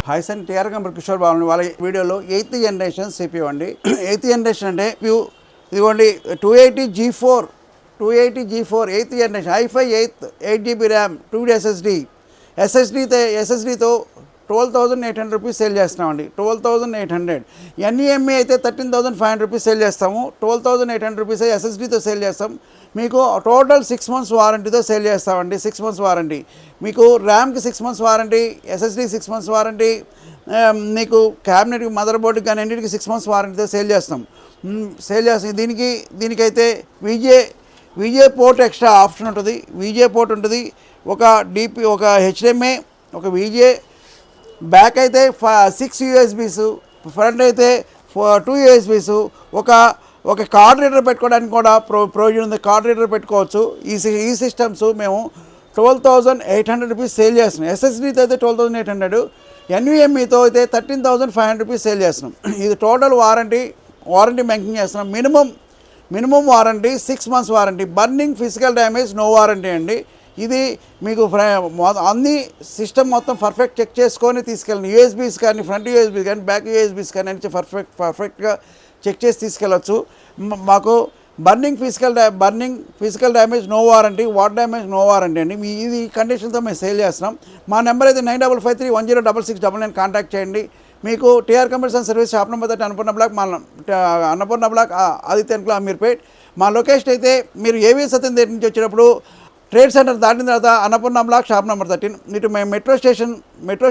Hi sir, TR company Kishore Babu వాళ్ళ వీడియోలో 8th generation CPU అండి. 8th జనరేషన్ అంటే ఇదిగోండి 280 G4 8th generation i5 8GB RAM 2D SSDతో 12,800 rupees sale చేస్తున్నామండి. 12,800 NVMe అయితే 13,500 రూపీస్ సేల్ చేస్తాము. 12,800 రూపీస్ SSDతో సేల్ చేస్తాం. మీకు టోటల్ 6 months వారంటీతో సేల్ చేస్తామండి. 6 months వారంటీ, మీకు ర్యామ్కి 6 months warranty, SSD 6 months warranty, మీకు క్యాబినెట్కి మదర్ బోర్డుకి కానీ అన్నిటికి 6 months వారంటీతో సేల్ చేస్తాం. దీనికైతే విజే పోర్ట్ ఎక్స్ట్రా ఆప్షన్ ఉంటుంది. విజే పోర్ట్ ఉంటుంది, ఒక HDMI, ఒక విజే, బ్యాక్ అయితే 6 USBs, ఫ్రంట్ అయితే 2 USBs, ఒక కార్డ్ రీడర్ పెట్టుకోవడానికి కూడా ప్రొవిజన్ ఉంది. కార్డ్ రీడర్ పెట్టుకోవచ్చు. ఈ సిస్టమ్స్ మేము 12,800 రూపీస్ సేల్ చేస్తున్నాం. SSDతో అయితే 12,800, NVMeతో అయితే 13,500 రూపీస్ సేల్ చేస్తున్నాం. ఇది టోటల్ వారంటీ మెయింటైన్ చేస్తున్నాం. Minimum warranty 6 months warranty. Burning, physical damage no warranty అండి. ఇది మీకు అన్ని సిస్టమ్ మొత్తం పర్ఫెక్ట్ చెక్ చేసుకొని తీసుకెళ్ళండి. USBs కానీ, ఫ్రంట్ USBs కానీ, బ్యాక్ USBs కానీ అని పర్ఫెక్ట్గా చెక్ చేసి తీసుకెళ్ళచ్చు. మాకు burning physical damage no warranty, water damage no warranty అండి. ఇది కండిషన్తో మేము సేల్ చేస్తున్నాం. మా నెంబర్ అయితే 9553106699 కాంటాక్ట్ చేయండి. మీకు TR company service shop number 30 Annapurna block Aditya enclave Ameerpet. మా లొకేషన్ అయితే మీరు ఏవిఎస్ సత్యం దగ్గర నుంచి వచ్చినప్పుడు ట్రేడ్ సెంటర్ దాటిన తర్వాత అన్నపూర్ణ బ్లాక్ షాప్ నెంబర్ 13. ఇటు మేము మెట్రో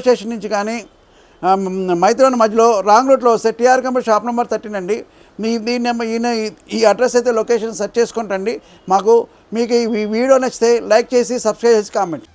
స్టేషన్ నుంచి కానీ మైత్రివనం మధ్యలో రాంగ్ రూట్లో వస్తే టీఆర్ కంపెనీ షాప్ నెంబర్ 13 అండి. ఈ అడ్రస్ అయితే లొకేషన్ సెర్చ్ చేసుకుంటండి. మీకు ఈ వీడియో నచ్చితే లైక్ చేసి, సబ్స్క్రైబ్ చేసి, కామెంట్